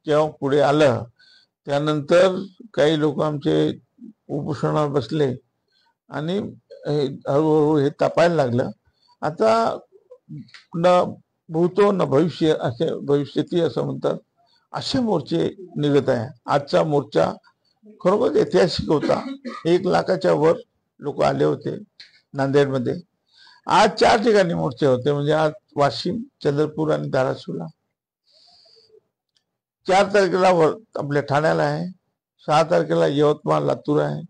जेव्हा पुढे आलं त्यानंतर काही लोक आमचे उपोषणावर बसले आणि हळूहळू हे तापायला लागलं. आता न भूतो न भविष्य असे भविष्यती असं म्हणतात, असे मोर्चे निघत आहे. आजचा मोर्चा खरोखर ऐतिहासिक होता. 1 लाखाच्या वर लोक आले होते नांदेडमध्ये. आज 4 ठिकाणी मोर्चे होते, म्हणजे आज वाशिम, चंद्रपूर आणि धाराशिवला. 4 तारखेला आपल्या ठाण्याला आहे, 6 तारखेला यवतमाळ लातूर आहे,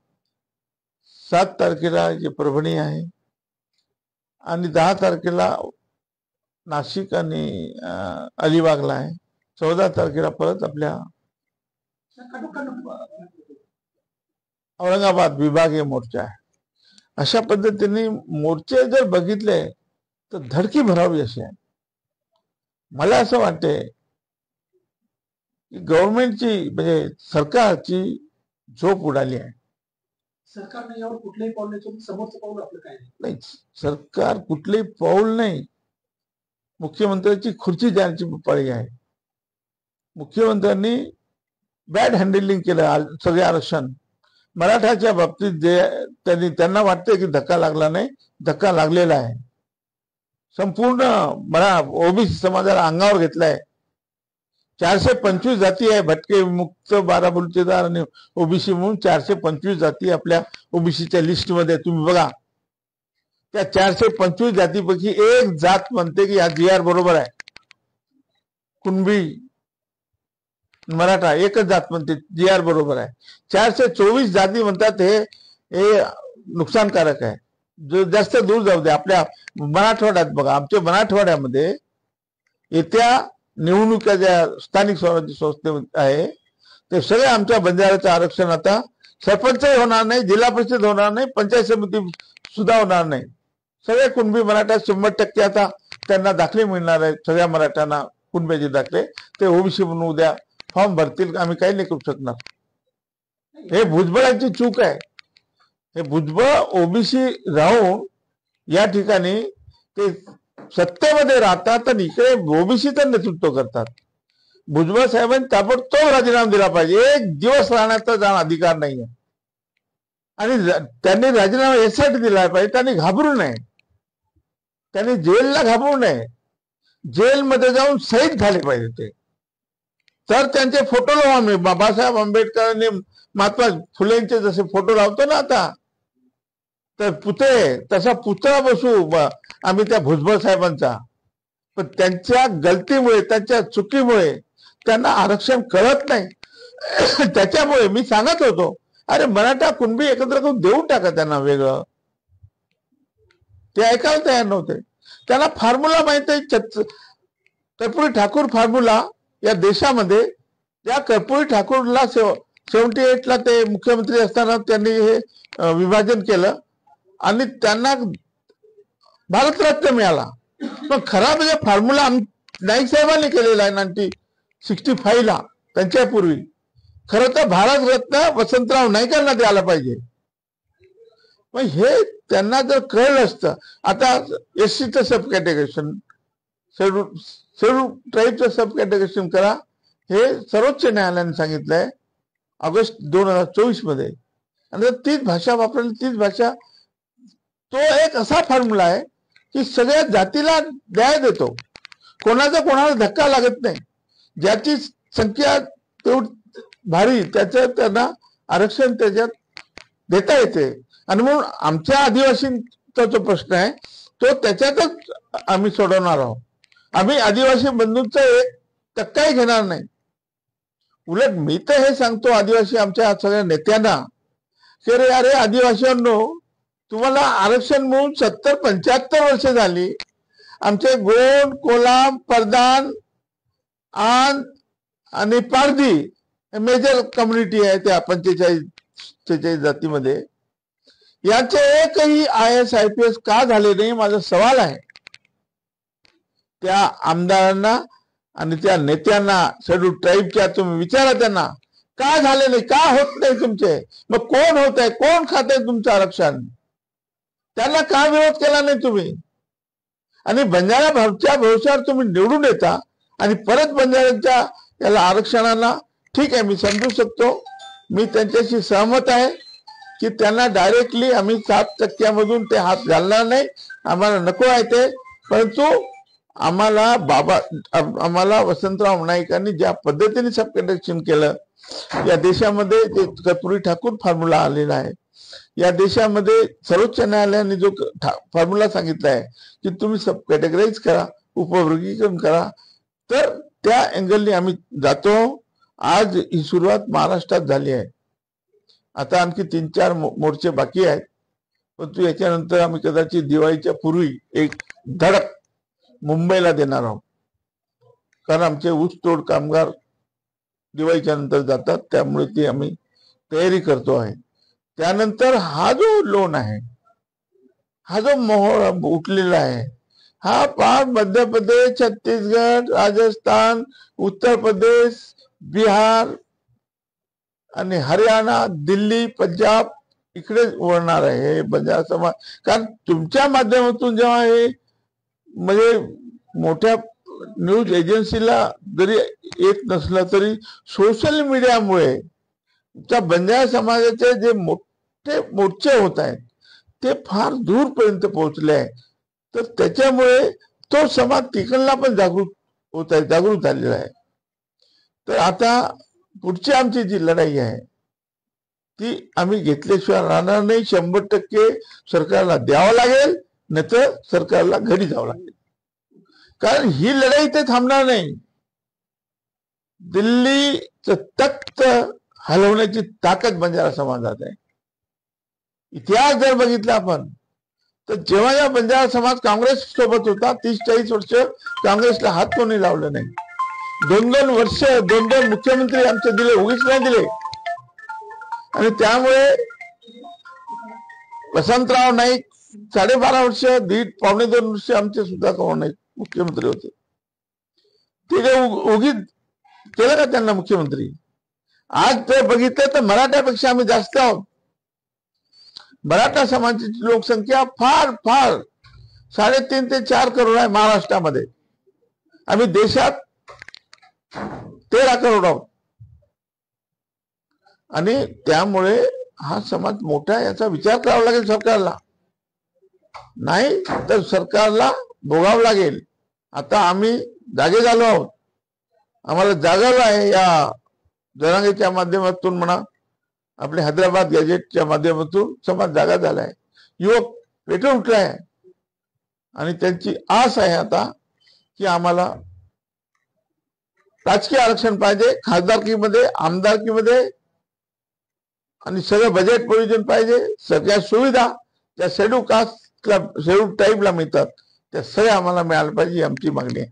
7 तारखेला जे परभणी आहे आणि 10 तारखेला नाशिक आणि अलिबागला आहे. 14 तारखेला परत आपल्या औरंगाबाद विभागीय मोर्चा आहे. अशा पद्धतीने मोर्चे जर बघितले तर धडकी भरावी अशी आहे. मला असं वाटते की गव्हर्नमेंटची म्हणजे सरकारची झोप उडाली आहे. सरकारने यावर कुठलंही पाऊल नाही, समोरचं पाऊल आपलं काय नाही. सरकार कुठलंही पाऊल नाही, मुख्यमंत्र्यांची खुर्ची जाण्याची पाळी आहे. मुख्यमंत्र्यांनी बॅड हँडलिंग केलं सगळे आरक्षण. मराठाच्या बाबतीत जे त्यांना वाटते की धक्का लागला नाही, धक्का लागलेला आहे. संपूर्ण ओबीसी समाजाला अंगावर घेतलाय. 425 जाती आहे, भटके, मुक्त, 12 बलुतेदार आणि ओबीसी म्हणून 425 जाती आपल्या ओबीसीच्या लिस्टमध्ये. तुम्ही बघा, त्या 425 जातीपैकी एक जात म्हणते की हा जी आर बरोबर आहे. कुणबी, मराठा एकच जात म्हणते जी आर बरोबर आहे. 424 जाती म्हणतात हे नुकसानकारक आहे. जो जास्त दूर जाऊ दे, आपल्या मराठवाड्यात बघा, आमच्या मराठवाड्यामध्ये येत्या निवडणुका ज्या स्थानिक स्वराज्य संस्थे आहे ते सगळे आमच्या बंजाराचं आरक्षण आता सरपंचही होणार नाही, जिल्हा परिषद होणार नाही, पंचायत समिती सुद्धा होणार नाही. सगळे कुणबी मराठा 100% आता त्यांना दाखले मिळणार आहेत. सगळ्या मराठ्यांना कुणब्याचे दाखले, ते ओबीसी म्हणून उद्या फॉर्म भरतील. आम्ही काही नाही करू शकणार. हे भुजबळांची चूक आहे. हे भुजबळ ओबीसी राहून या ठिकाणी ते सत्तेमध्ये राहतात आणि इकडे ओबीसीचं नेतृत्व करतात. भुजबळ साहेबांनी ताबडतोब राजीनामा दिला पाहिजे. एक दिवस राहण्याचा अधिकार नाहीये आणि त्यांनी राजीनामा यासाठी दिला पाहिजे, त्यांनी घाबरू नये, त्यांनी जेलला घाबरू नये. जेलमध्ये जाऊन शहीद झाले पाहिजे ते. तर त्यांचे फोटो लावू आम्ही. बाबासाहेब आंबेडकरांनी महात्मा फुलेंचे जसे फोटो लावतो ना आता, तर पुतळे तसा पुतळा बसू आम्ही त्या भुजबळ साहेबांचा. पण त्यांच्या गलतीमुळे, त्यांच्या चुकीमुळे त्यांना आरक्षण कळत नाही. त्याच्यामुळे मी सांगत होतो, अरे मराठा कुणबी एकत्र करून देऊन टाका त्यांना वेगळं. ते ऐकायला तयार नव्हते. त्यांना फॉर्म्युला माहित आहे. कर्पूरी ठाकूर फॉर्म्युला या देशामध्ये, या कर्पूरी ठाकूरला 78ला ते मुख्यमंत्री असताना त्यांनी हे विभाजन केलं आणि त्यांना भारतरत्न मिळाला. पण खरा म्हणजे फॉर्म्युला नाईक साहेबांनी केलेला आहे 1965ला, त्यांच्यापूर्वी. खरं तर भारतरत्न वसंतराव नाईकांना द्यायला पाहिजे. मग हे त्यांना जर कळलं असतं. आता एससीचं सब कॅटेगरेशन, शेड्यूल ट्राईबचं सब कॅटेगरेशन करा, हे सर्वोच्च न्यायालयाने सांगितलंय ऑगस्ट 2024 मध्ये. आणि तीच भाषा वापरली, तीच भाषा. तो एक असा फॉर्म्युला आहे की सगळ्या जातीला न्याय देतो, कोणाचा कोणाला धक्का लागत नाही. ज्याची संख्या तेवढी भारी त्याचं त्यांना आरक्षण त्याच्यात देता येते. आणि म्हणून आमच्या आदिवासींचा जो प्रश्न आहे तो त्याच्यातच आम्ही सोडवणार आहोत. आम्ही आदिवासी बंधूंचा 1% घेणार नाही. उलट मी तर हे सांगतो आदिवासी आमच्या सगळ्या नेत्यांना की अरे आदिवासींनो, तुम्हाला आरक्षण मिळून 70-75 वर्ष झाली. आमचे गोंड, कोलाम, परदान आणि पारधी मेजर कम्युनिटी आहे त्या 45 जातीमध्ये. याचे एकही IAS IPS का झाले नाही, माझा सवाल आहे. त्या आमदारांना आणि त्या नेत्यांना शेड्यूल ट्राईबच्या तुम्ही विचारा, त्यांना का झाले नाही, का होत नाही तुमचे. मग कोण होत आहे, कोण खात आहे तुमचं आरक्षण, त्यांना का विरोध केला नाही तुम्ही. आणि बंजारा भरच्या भविष्यावर तुम्ही निवडून येता आणि परत बंजाऱ्यांच्या याला आरक्षणाला ठीक आहे, मी समजू शकतो, मी त्यांच्याशी सहमत आहे की त्यांना डायरेक्टली आम्ही 7% ते हात घालणार नाही, आम्हाला नको आहे ते. परंतु आम्हाला वसंतराव नाईकांनी ज्या पद्धतीने सब कंडक्शन केलं, या देशामध्ये जे कर्पूरी ठाकूर फॉर्म्युला आलेला आहे, या देशामध्ये सर्वोच्च न्यायालयाने जो फॉर्म्युला सांगितला आहे की तुम्ही सब कॅटेगराईज करा, उपवर्गीकरण करा, तर त्या अँगलने आम्ही जातो. आज ही सुरुवात महाराष्ट्रात झाली आहे. आता आणखी 3-4 मोर्चे बाकी आहेत, परंतु याच्यानंतर आम्ही कदाचित दिवाळीच्या पूर्वी एक धडक मुंबईला देणार आहोत, कारण आमचे ऊसतोड कामगार दिवाळीच्या नंतर जातात, त्यामुळे ती आम्ही तयारी करतो आहे. त्यानंतर हा जो लोन आहे, हा जो मोहर उठलेला आहे, हा पार मध्य प्रदेश, छत्तीसगड, राजस्थान, उत्तर प्रदेश, बिहार आणि हरियाणा, दिल्ली, पंजाब इकडे वळणार आहे हे बंजारा समाज. कारण तुमच्या माध्यमातून जेव्हा हे म्हणजे मोठ्या न्यूज एजन्सीला जरी येत नसलं तरी सोशल मीडियामुळे त्या बंजारा समाजाचे जे मोठे मोर्चे होत आहेत ते फार दूरपर्यंत पोहोचले आहे. तर त्याच्यामुळे तो समाज तिकडला पण जागृत होत आहे, जागृत झालेला आहे. तर आता पुढची आमची जी लढाई आहे ती आम्ही घेतल्याशिवाय राहणार नाही. 100% सरकारला द्यावं लागेल, नाहीतर सरकारला घरी जावं लागेल. कारण ही लढाई ते थांबणार नाही. दिल्लीचं तख्त हलवण्याची ताकद बंजारा समाजात आहे. इतिहास जर बघितला आपण तर जेव्हा या बंजारा समाज काँग्रेस सोबत होता, 30-40 वर्ष काँग्रेसला हात कोणी लावलं नाही. 2-2 वर्ष 2-2 मुख्यमंत्री आमचे दिले, उगीच नाही दिले. आणि त्यामुळे वसंतराव नाईक 12.5 वर्ष, 1.5-2 वर्ष आमचे सुद्धा नाईक मुख्यमंत्री होते. ते काय उगीच केलं का त्यांना मुख्यमंत्री? आज ते बघितलं तर मराठ्यापेक्षा आम्ही जास्त आहोत. मराठा समाजाची लोकसंख्या फार 3.5 ते 4 करोड आहे महाराष्ट्रामध्ये. आम्ही देशात 13 करोड आहोत. आणि त्यामुळे हा समाज मोठा आहे, याचा विचार करावा लागेल सरकारला, नाही तर सरकारला भोगावं लागेल. आता आम्ही जागे झालो आहोत, आम्हाला जागावलं आहे. या जरांगेच्या माध्यमातून म्हणा, आपले हैदराबाद गॅजेटच्या माध्यमातून समाज जागा झालाय, युवक पेटून उठलाय. आणि त्यांची आस आहे आता की आम्हाला राजकीय आरक्षण पाहिजे, खासदारकीमध्ये, आमदारकीमध्ये, आणि सगळं बजेट प्रोव्हिजन पाहिजे. सगळ्या सुविधा त्या शेड्यूल कास्टला, शेड्यूल ट्राईबला मिळतात, त्या सगळ्या आम्हाला मिळायला पाहिजे, आमची मागणी आहे.